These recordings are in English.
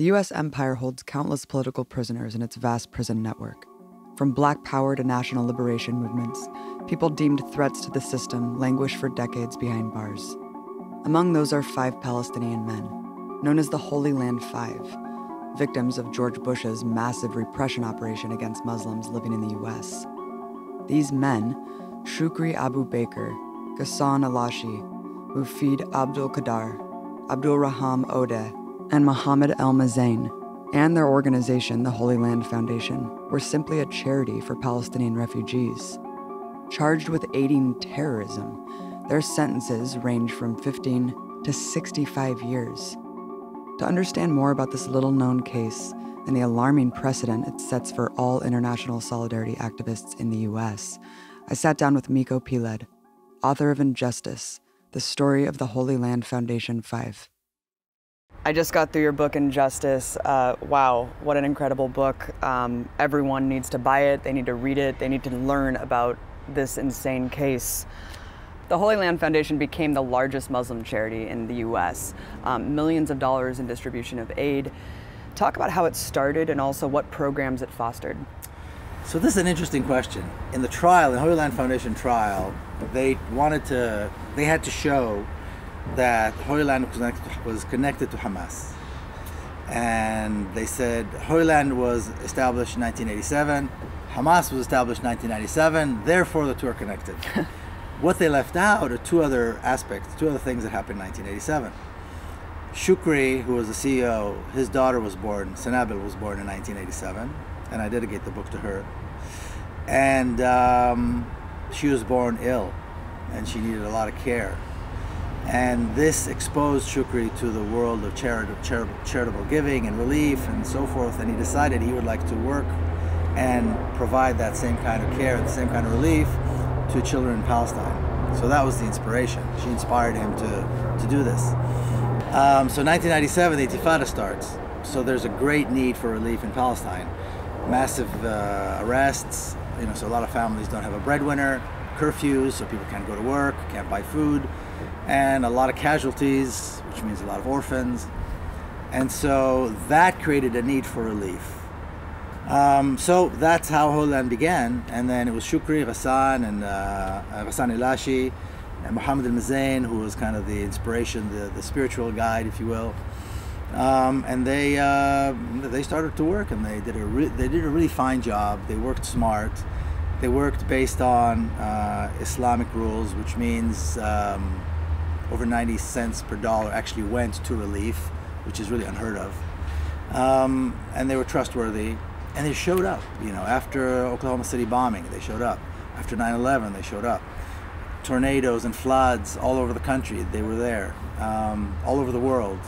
The U.S. empire holds countless political prisoners in its vast prison network. From Black Power to national liberation movements, people deemed threats to the system languish for decades behind bars. Among those are 5 Palestinian men, known as the Holy Land Five, victims of George Bush's massive repression operation against Muslims living in the U.S. These men, Shukri Abu Baker, Ghassan Alashi, Mufid Abdul Qadar, Abdul Raham Odeh, and Mohammed El Mazain, and their organization, the Holy Land Foundation, were simply a charity for Palestinian refugees. Charged with aiding terrorism, their sentences range from 15 to 65 years. To understand more about this little-known case and the alarming precedent it sets for all international solidarity activists in the U.S., I sat down with Miko Peled, author of Injustice, the story of the Holy Land Foundation 5. I just got through your book, Injustice. Wow, what an incredible book. Everyone needs to buy it, they need to read it, they need to learn about this insane case. The Holy Land Foundation became the largest Muslim charity in the U.S. Millions of dollars in distribution of aid. Talk about how it started and also what programs it fostered. So this is an interesting question. In the trial, in the Holy Land Foundation trial, they had to show that Holy Land was connected to Hamas. And they said Holy Land was established in 1987, Hamas was established in 1997, therefore the two are connected. What they left out are 2 other aspects, 2 other things that happened in 1987. Shukri, who was the CEO, his daughter was born, Sanabil was born in 1987, and I dedicate the book to her. And she was born ill, and she needed a lot of care. And this exposed Shukri to the world of charitable giving and relief and so forth, and he decided he would like to work and provide that same kind of care, the same kind of relief to children in Palestine. So that was the inspiration. She inspired him to do this. So 1997, the Intifada starts. So there's a great need for relief in Palestine. Massive arrests, so a lot of families don't have a breadwinner, curfews, so people can't go to work, can't buy food, and a lot of casualties, which means a lot of orphans. And so that created a need for relief. So that's how Holy Land began, and then it was Shukri, Ghassan, and Ghassan Alashi, and Mohammed El Mazain, who was kind of the inspiration, the spiritual guide, if you will. And they started to work, and they did a really fine job. They worked smart. They worked based on Islamic rules, which means over 90 cents per dollar actually went to relief, which is really unheard of. And they were trustworthy, and they showed up. After Oklahoma City bombing, they showed up. After 9/11, they showed up. Tornadoes and floods all over the country, they were there. All over the world.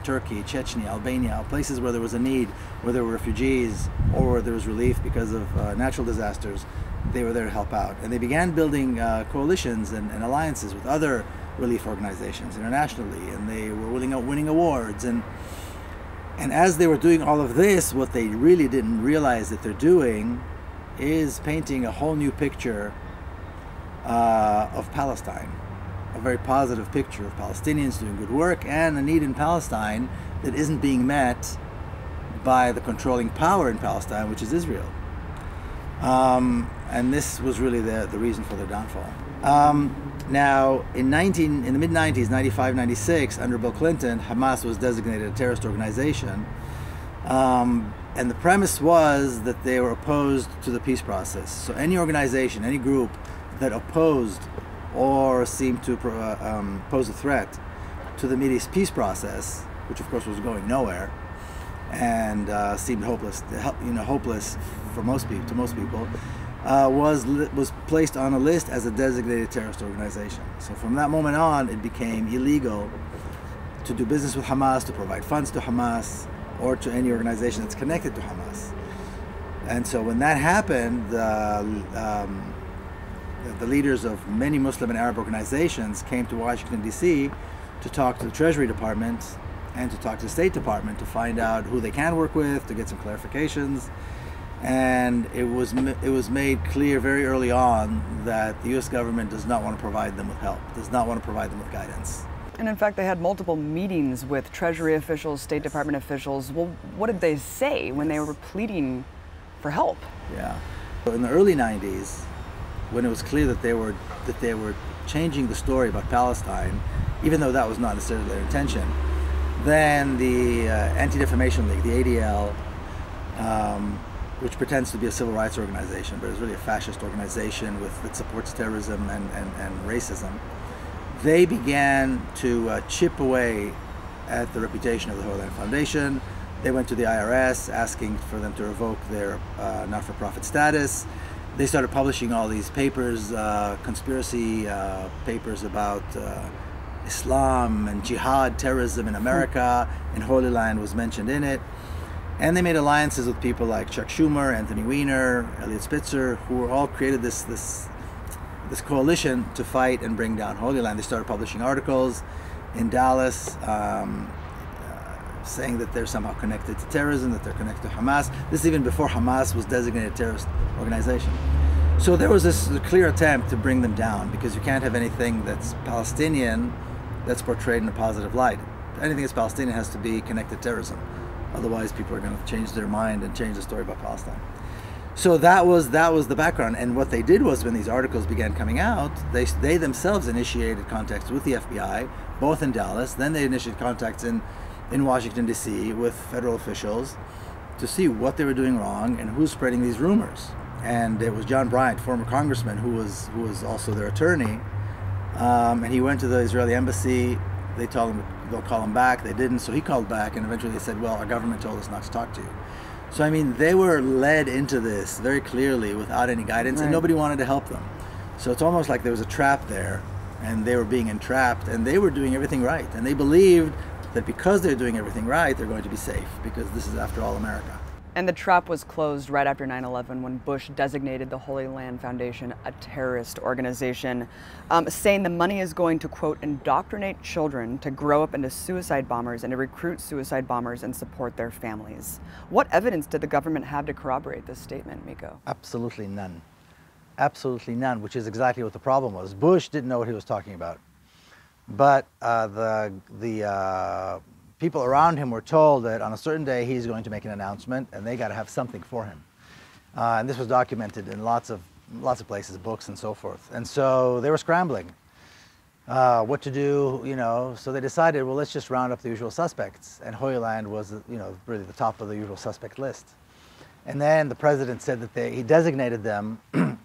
Turkey, Chechnya, Albania, places where there was a need, where there were refugees, or where there was relief because of natural disasters, they were there to help out. And they began building coalitions and alliances with other relief organizations internationally, and they were winning awards. And as they were doing all of this, what they really didn't realize that they're doing is painting a whole new picture of Palestine. A very positive picture of Palestinians doing good work and a need in Palestine that isn't being met by the controlling power in Palestine, which is Israel. And this was really the reason for their downfall. Now, in the mid-90s, 95, 96, under Bill Clinton, Hamas was designated a terrorist organization. And the premise was that they were opposed to the peace process. So any organization, any group that opposed or seemed to pose a threat to the Middle East peace process, which of course was going nowhere, and seemed hopeless for most people, was placed on a list as a designated terrorist organization. So from that moment on, it became illegal to do business with Hamas, to provide funds to Hamas, or to any organization that's connected to Hamas. And so when that happened, the leaders of many Muslim and Arab organizations came to Washington, D.C. to talk to the Treasury Department and to talk to the State Department to find out who they can work with, to get some clarifications. And it was made clear very early on that the U.S. government does not want to provide them with help, does not want to provide them with guidance. And in fact, they had multiple meetings with Treasury officials, State Department officials. Well, what did they say when they were pleading for help? Yeah. So in the early 90s, when it was clear that they were changing the story about Palestine, even though that was not necessarily their intention, then the Anti-Defamation League, the ADL, which pretends to be a civil rights organization, but is really a fascist organization that supports terrorism and racism, they began to chip away at the reputation of the Holy Land Foundation. They went to the IRS asking for them to revoke their not-for-profit status. They started publishing all these papers, conspiracy papers about Islam and jihad, terrorism in America, and Holy Land was mentioned in it. And they made alliances with people like Chuck Schumer, Anthony Weiner, Elliot Spitzer, who were all created this coalition to fight and bring down Holy Land. They started publishing articles in Dallas saying that they're somehow connected to terrorism, that they're connected to Hamas. This is even before Hamas was designated a terrorist organization. So there was this clear attempt to bring them down, because you can't have anything that's Palestinian that's portrayed in a positive light. Anything that's Palestinian has to be connected to terrorism. Otherwise, people are going to change their mind and change the story about Palestine. So that was the background. And what they did was, when these articles began coming out, they themselves initiated contacts with the FBI, both in Dallas. Then they initiated contacts in Washington, D.C. with federal officials to see what they were doing wrong and who's spreading these rumors. And it was John Bryant, former congressman, who was also their attorney. And he went to the Israeli embassy. They told him they'll call him back. They didn't, so he called back, and eventually they said, well, our government told us not to talk to you. So I mean, they were led into this very clearly without any guidance, and nobody wanted to help them. So it's almost like there was a trap there, and they were being entrapped, and they were doing everything right. And they believed that because they're doing everything right, they're going to be safe, because this is, after all, America. And the trap was closed right after 9/11, when Bush designated the Holy Land Foundation a terrorist organization, saying the money is going to, quote, indoctrinate children to grow up into suicide bombers and to recruit suicide bombers and support their families. What evidence did the government have to corroborate this statement, Miko? Absolutely none. Absolutely none, which is exactly what the problem was. Bush didn't know what he was talking about. But the people around him were told that on a certain day he's going to make an announcement, and they got to have something for him. And this was documented in lots of places, books and so forth. And so they were scrambling what to do, you know. So they decided, well, let's just round up the usual suspects. And Holy Land was, you know, really the top of the usual suspect list. And then the president said that he designated them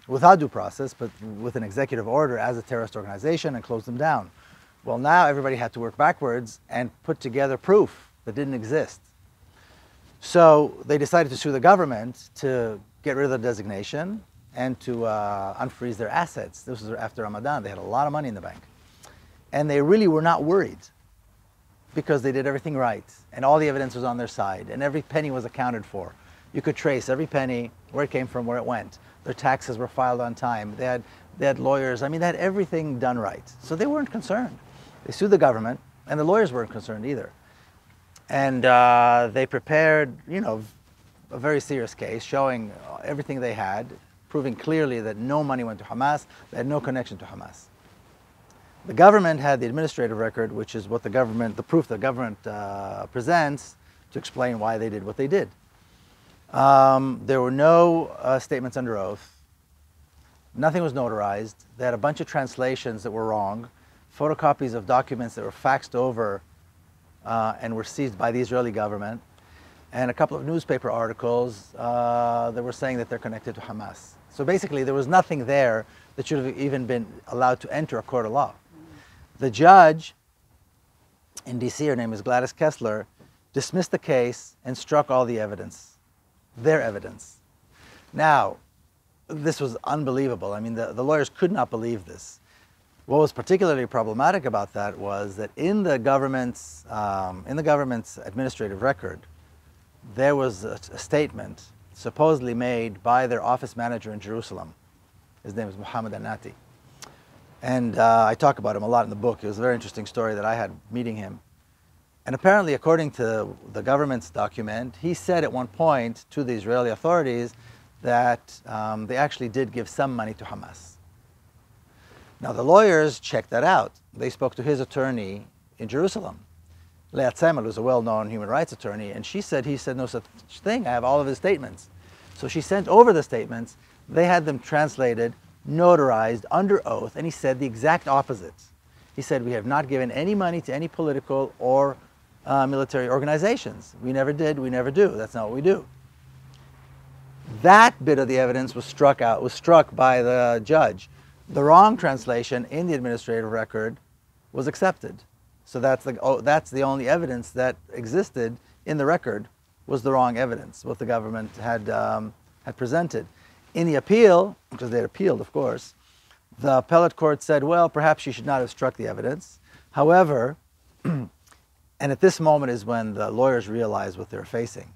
without due process, but with an executive order, as a terrorist organization, and closed them down. Well, now everybody had to work backwards and put together proof that didn't exist. So they decided to sue the government to get rid of the designation and to unfreeze their assets. This was after Ramadan. They had a lot of money in the bank. And they really were not worried, because they did everything right, and all the evidence was on their side, and every penny was accounted for. You could trace every penny, where it came from, where it went. Their taxes were filed on time. They had lawyers. I mean, they had everything done right. So they weren't concerned. They sued the government, and the lawyers weren't concerned either. And they prepared, you know, a very serious case, showing everything they had, proving clearly that no money went to Hamas. They had no connection to Hamas. The government had the administrative record, which is what the proof the government presents to explain why they did what they did. There were no statements under oath. Nothing was notarized. They had a bunch of translations that were wrong, photocopies of documents that were faxed over and were seized by the Israeli government, and a couple of newspaper articles that were saying that they're connected to Hamas. So basically, there was nothing there that should have even been allowed to enter a court of law. The judge in D.C., her name is Gladys Kessler, dismissed the case and struck all the evidence, their evidence. Now, this was unbelievable. I mean, the lawyers could not believe this. What was particularly problematic about that was that in the government's administrative record, there was a statement supposedly made by their office manager in Jerusalem. His name is Mohammed Anati. And I talk about him a lot in the book. It was a very interesting story that I had meeting him. And apparently, according to the government's document, he said at one point to the Israeli authorities that they actually did give some money to Hamas. Now, the lawyers checked that out. They spoke to his attorney in Jerusalem. Leah Tzemel, who's a well-known human rights attorney, and he said no such thing. I have all of his statements. So she sent over the statements. They had them translated, notarized, under oath, and he said the exact opposite. He said, we have not given any money to any political or military organizations. We never did, we never do. That's not what we do. That bit of the evidence was struck by the judge. The wrong translation in the administrative record was accepted. So that's the only evidence that existed in the record was the wrong evidence, what the government had presented. In the appeal, because they had appealed, of course, the appellate court said, well, perhaps you should not have struck the evidence. However, and at this moment is when the lawyers realized what they were facing,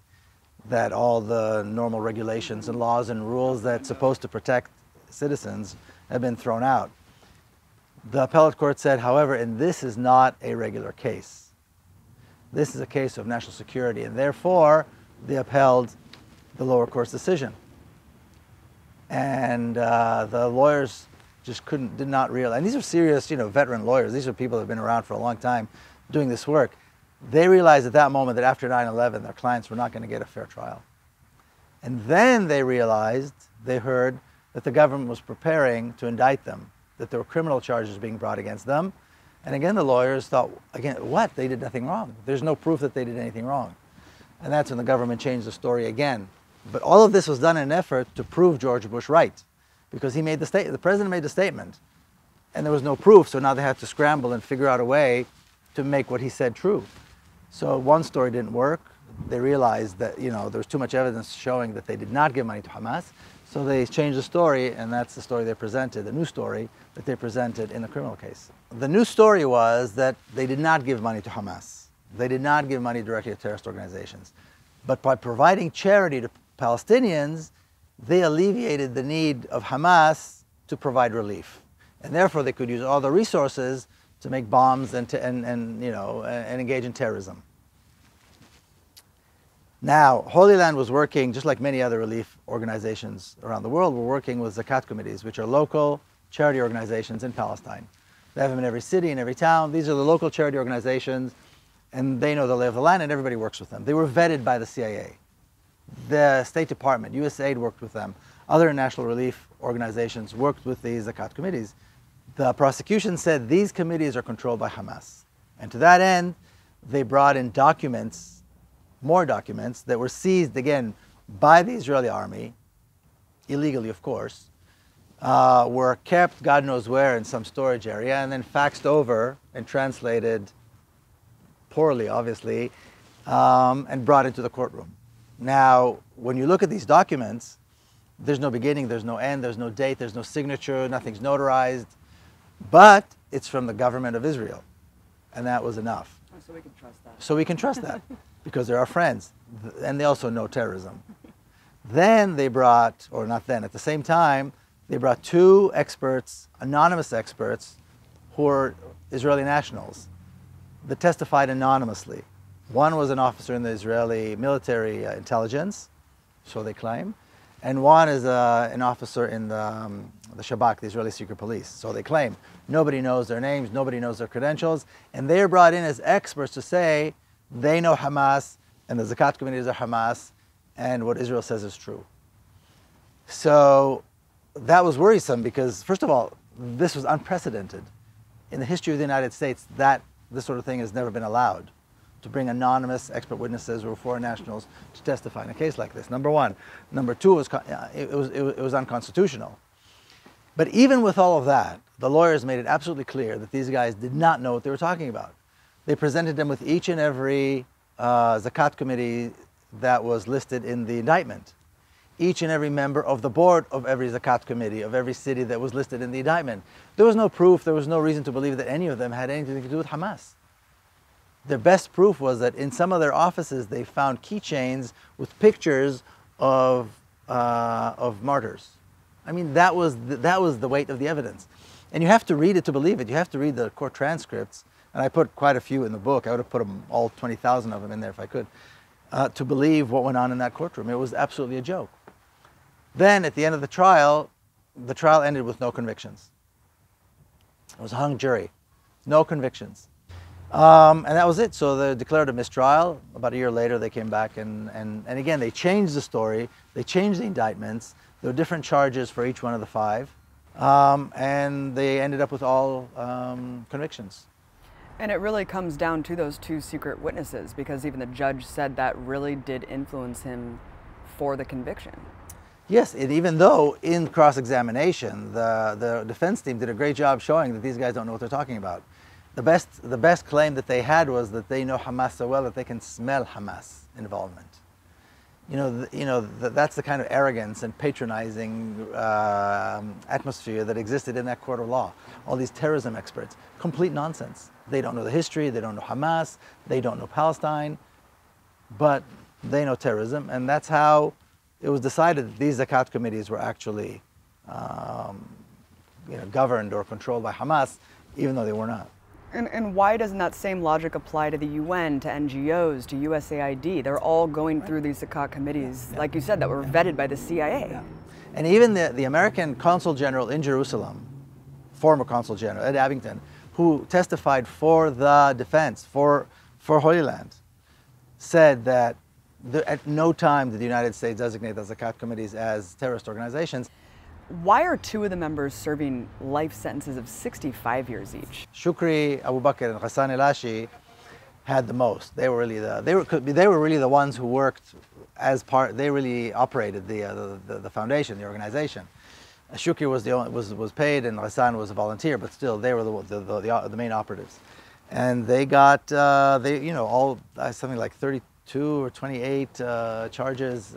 that all the normal regulations and laws and rules that's supposed to protect citizens have been thrown out. The appellate court said, however, and this is not a regular case. This is a case of national security, and therefore they upheld the lower court's decision. And the lawyers just did not realize, and these are serious, veteran lawyers. These are people that have been around for a long time doing this work. They realized at that moment that after 9/11, their clients were not going to get a fair trial. And then they heard that the government was preparing to indict them, that there were criminal charges being brought against them. And again, the lawyers thought, again, what? They did nothing wrong. There's no proof that they did anything wrong. And that's when the government changed the story again. But all of this was done in an effort to prove George Bush right, because he made the president made the statement, and there was no proof, so now they had to scramble and figure out a way to make what he said true. So one story didn't work. They realized that, there was too much evidence showing that they did not give money to Hamas, so they changed the story, and that's the story they presented, the new story that they presented in the criminal case. The new story was that they did not give money to Hamas. They did not give money directly to terrorist organizations. But by providing charity to Palestinians, they alleviated the need of Hamas to provide relief. And therefore they could use all the resources to make bombs and engage in terrorism. Now, Holy Land was working, just like many other relief organizations around the world, were working with Zakat committees, which are local charity organizations in Palestine. They have them in every city, in every town. These are the local charity organizations, and they know the lay of the land, and everybody works with them. They were vetted by the CIA. The State Department, USAID worked with them. Other international relief organizations worked with these Zakat committees. The prosecution said these committees are controlled by Hamas. And to that end, they brought in documents, more documents, that were seized, again, by the Israeli army, illegally, of course, were kept God knows where in some storage area, and then faxed over and translated, poorly, obviously, and brought into the courtroom. Now, when you look at these documents, there's no beginning, there's no end, there's no date, there's no signature, nothing's notarized, but it's from the government of Israel, and that was enough. Oh, so we can trust that. So we can trust that, because they're our friends, and they also know terrorism. Then they brought, or not then, at the same time, they brought two experts, anonymous experts, who were Israeli nationals, that testified anonymously. One was an officer in the Israeli military intelligence, so they claim, and one is an officer in the Shabak, the Israeli secret police, so they claim. Nobody knows their names, nobody knows their credentials, and they're brought in as experts to say they know Hamas, and the Zakat committees are Hamas, and what Israel says is true. So that was worrisome because, first of all, this was unprecedented. In the history of the United States, this sort of thing has never been allowed, to bring anonymous expert witnesses or foreign nationals to testify in a case like this, number one. Number two, it was unconstitutional. But even with all of that, the lawyers made it absolutely clear that these guys did not know what they were talking about. They presented them with each and every Zakat committee that was listed in the indictment. Each and every member of the board of every Zakat committee, of every city that was listed in the indictment. There was no proof, there was no reason to believe that any of them had anything to do with Hamas. Their best proof was that in some of their offices they found keychains with pictures of martyrs. I mean, that was the weight of the evidence. And you have to read it to believe it. You have to read the court transcripts. And I put quite a few in the book. I would have put them, all 20,000 of them in there if I could, to believe what went on in that courtroom. It was absolutely a joke. Then at the end of the trial ended with no convictions. It was a hung jury, no convictions. And that was it. So they declared a mistrial. About a year later, they came back and again, they changed the story. They changed the indictments. There were different charges for each one of the five. And they ended up with all convictions. And it really comes down to those two secret witnesses, because even the judge said that really did influence him for the conviction. Yes, and even though in cross-examination, the defense team did a great job showing that these guys don't know what they're talking about. The best claim that they had was that they know Hamas so well that they can smell Hamas involvement. That's the kind of arrogance and patronizing atmosphere that existed in that court of law. All these terrorism experts, complete nonsense. They don't know the history, they don't know Hamas, they don't know Palestine, but they know terrorism, and that's how it was decided that these zakat committees were actually governed or controlled by Hamas, even though they were not. And why doesn't that same logic apply to the UN, to NGOs, to USAID? They're all going through these zakat committees, like you said, that were vetted by the CIA. Yeah. And even the American Consul General in Jerusalem, former Consul General, Ed Abington, who testified for the defense, for Holy Land, said that at no time did the United States designate the zakat committees as terrorist organizations. Why are two of the members serving life sentences of 65 years each? Shukri Abu Bakr and Ghassan Elashi had the most. They were really the ones who worked as part. They really operated the foundation, the organization. Shukri was paid, and Ghassan was a volunteer, but still they were the main operatives. And they got something like 32 or 28 charges,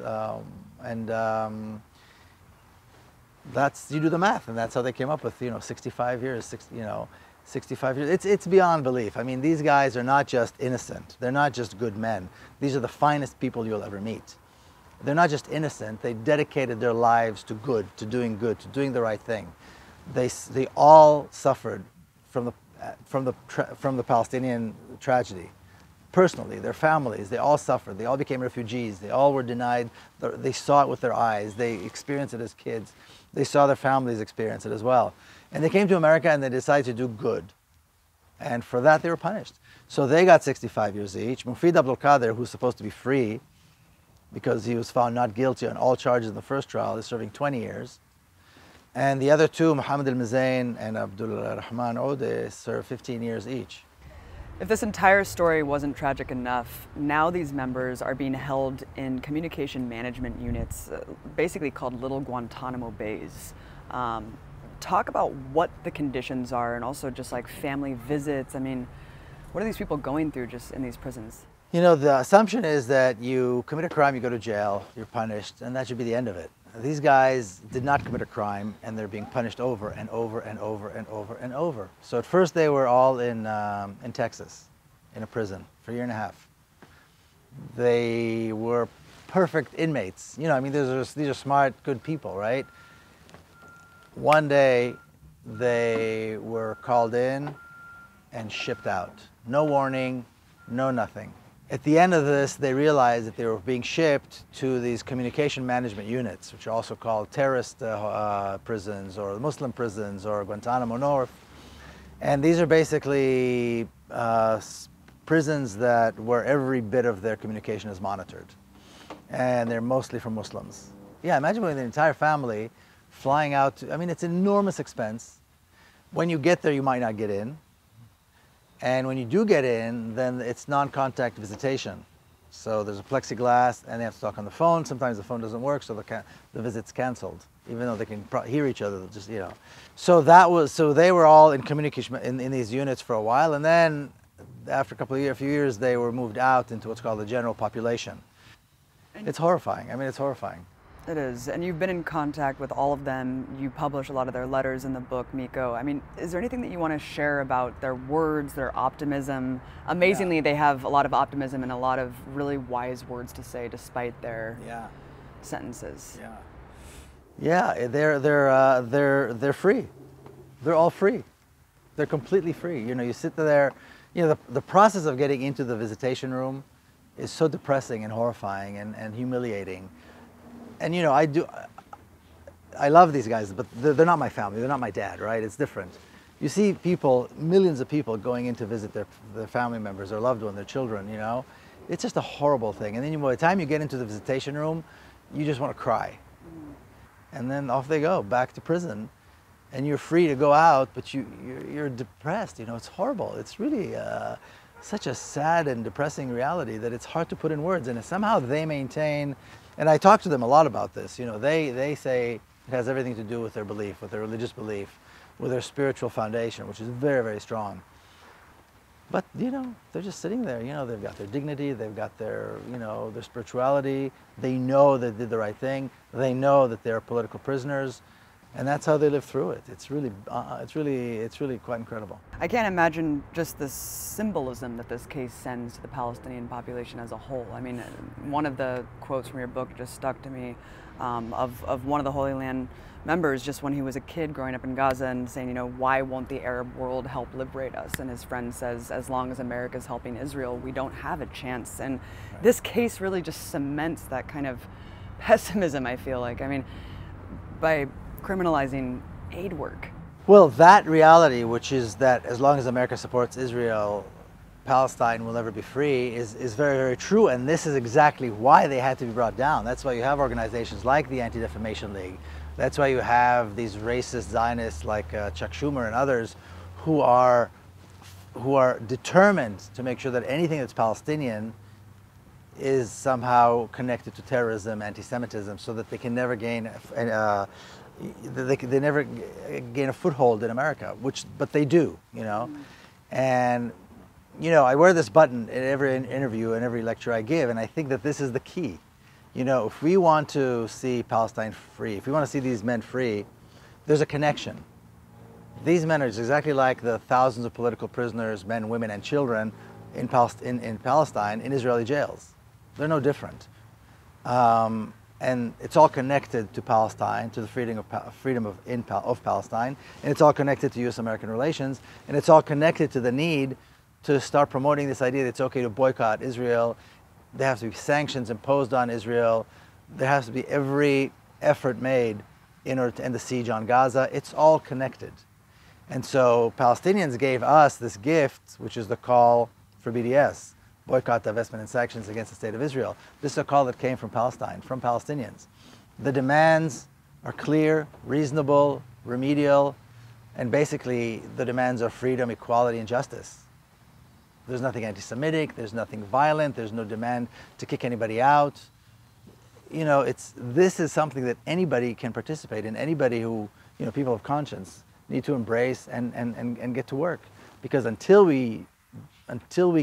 that's, you do the math, and that's how they came up with 65 years. 65 years. It's beyond belief. I mean, these guys are not just innocent. They're not just good men. These are the finest people you'll ever meet. They're not just innocent. They dedicated their lives to good, to doing the right thing. They all suffered from the Palestinian tragedy. Personally, their families, they all suffered. They all became refugees. They all were denied. They saw it with their eyes. They experienced it as kids. They saw their families experience it as well. And they came to America and they decided to do good. And for that, they were punished. So they got 65 years each. Mufid Abdul Qadir, who's supposed to be free because he was found not guilty on all charges in the first trial, is serving 20 years. And the other two, Mohammed al-Mazain and Abdul Rahman Odeh, serve 15 years each. If this entire story wasn't tragic enough, now these members are being held in communication management units, basically called little Guantanamo Bays. Talk about what the conditions are, and also just like family visits. I mean, what are these people going through just in these prisons? The assumption is that you commit a crime, you go to jail, you're punished, and that should be the end of it. These guys did not commit a crime, and they're being punished over and over and over and over and over. So at first they were all in Texas, in a prison for a year and a half. They were perfect inmates. I mean, these are smart, good people, right? One day they were called in and shipped out. No warning, no nothing. At the end of this, they realized that they were being shipped to these communication management units, which are also called terrorist prisons or Muslim prisons or Guantanamo North. And these are basically prisons where every bit of their communication is monitored. And they're mostly for Muslims. Yeah, imagine with the entire family flying out I mean, it's an enormous expense. When you get there, you might not get in. And when you do get in, then it's non-contact visitation. So there's a plexiglass, and they have to talk on the phone. Sometimes the phone doesn't work, so the visit's canceled, even though they can hear each other. So they were all in communication in these units for a while, and then after a few years, they were moved out into what's called the general population. It's horrifying. I mean, it's horrifying. It is, and you've been in contact with all of them. You publish a lot of their letters in the book, Miko. I mean, is there anything that you want to share about their words, their optimism? Amazingly, they have a lot of optimism and a lot of really wise words to say despite their sentences. Yeah, they're free. They're all free. They're completely free. You sit there. The process of getting into the visitation room is so depressing and horrifying and humiliating. And I love these guys, but they're not my family. They're not my dad, right? It's different. you see people, millions of people going in to visit their family members, their loved one, their children, you know. It's just a horrible thing. And then by the time you get into the visitation room, you just want to cry. And then off they go, back to prison. And you're free to go out, but you're depressed, you know, it's horrible. It's really such a sad and depressing reality that it's hard to put in words. And somehow they maintain, and I talk to them a lot about this, you know, they say it has everything to do with their belief, with their religious belief, with their spiritual foundation, which is very, very strong. But, you know, they're just sitting there, you know, they've got their dignity, they've got their, you know, their spirituality, they know they did the right thing, they know that they're political prisoners, and that's how they live through it. It's really quite incredible. I can't imagine just the symbolism that this case sends to the Palestinian population as a whole. I mean, one of the quotes from your book just stuck to me of one of the Holy Land members just when he was a kid growing up in Gaza and saying, you know, why won't the Arab world help liberate us? And his friend says, as long as America's helping Israel, we don't have a chance. And this case really just cements that kind of pessimism, I feel like. I mean, by criminalizing aid work. Well, that reality, which is that as long as America supports Israel, Palestine will never be free, is very, very true. And this is exactly why they had to be brought down. That's why you have organizations like the Anti-Defamation League. That's why you have these racist Zionists like Chuck Schumer and others who are determined to make sure that anything that's Palestinian is somehow connected to terrorism, anti-Semitism, so that they can never gain they never gain a foothold in America, but they do, you know. And you know, I wear this button in every interview and every lecture I give, and I think that this is the key. You know, if we want to see Palestine free, if we want to see these men free, there's a connection. These men are exactly like the thousands of political prisoners, men, women, and children in Palestine, in Israeli jails. They're no different. And it's all connected to Palestine, to the freedom of Palestine, and it's all connected to U.S.-American relations, and it's all connected to the need to start promoting this idea that it's okay to boycott Israel. There has to be sanctions imposed on Israel. There has to be every effort made in order to end the siege on Gaza. It's all connected. And so Palestinians gave us this gift, which is the call for BDS, boycott, divestment, and sanctions against the state of Israel. This is a call that came from Palestine, from Palestinians. The demands are clear, reasonable, remedial, and basically the demands are freedom, equality, and justice. There's nothing anti-Semitic, there's nothing violent, there's no demand to kick anybody out. You know, this is something that anybody can participate in, anybody who, you know, people of conscience need to embrace and get to work. Because until we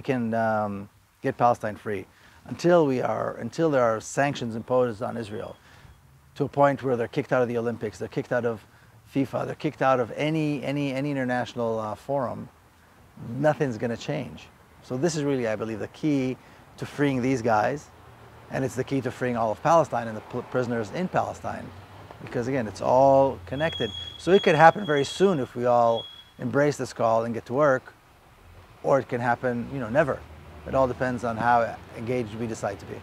can get Palestine free, until there are sanctions imposed on Israel to a point where they're kicked out of the Olympics, they're kicked out of FIFA, they're kicked out of any international forum, nothing's going to change. So this is really, I believe, the key to freeing these guys, and it's the key to freeing all of Palestine and the prisoners in Palestine, because again, it's all connected. So it could happen very soon if we all embrace this call and get to work, or it can happen, you know, never. It all depends on how engaged we decide to be.